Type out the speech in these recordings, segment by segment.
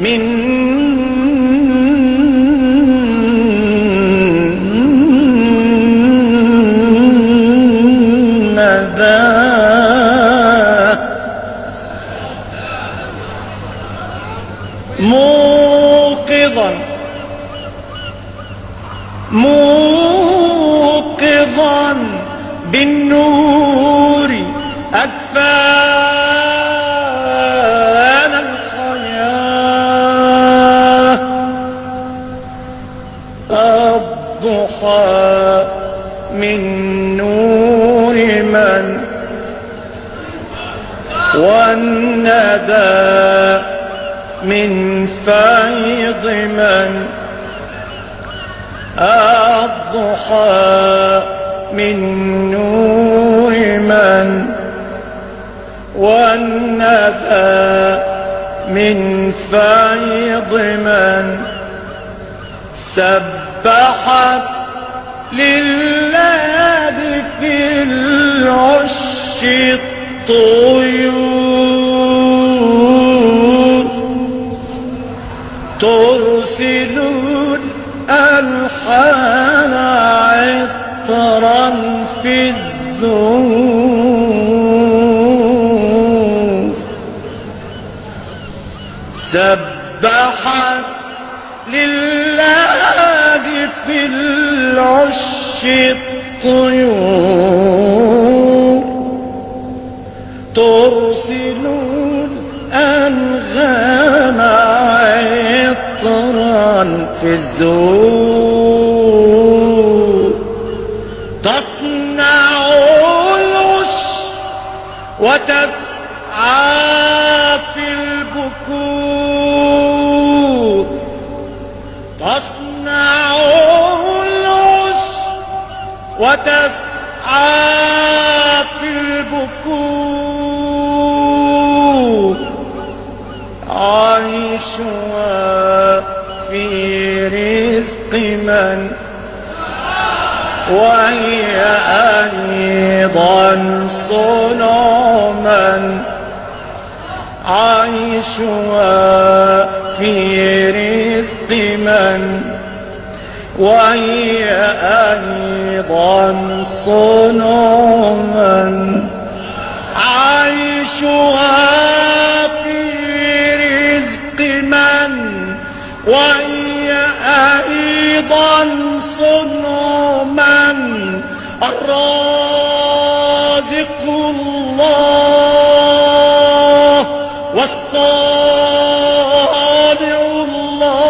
من ندى موقظا بالنور أكفانا الحياة. الضحى من نور من والندى من فيض من. الضحى من نور من والندى من فيض من. سبحت لله في العش الطيور ترسل الألحان عطرا في الزهور. سبحت لله في العش الطيور ترسل الأنغام عطرا في الزهور. تصنع العش وتسعى في البكور. تصنع العش وتسعى في البكور. عيشها في رزق من وهي أيضا صنع من. عيشها في رزق من وهي أيضا صنع من. عيشها في رزق من وهي أيضا صنع من. الرازق الله والصانع الله.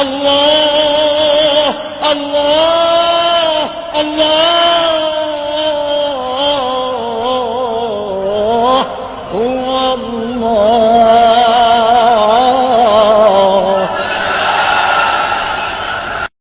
الله الله الله هو الله.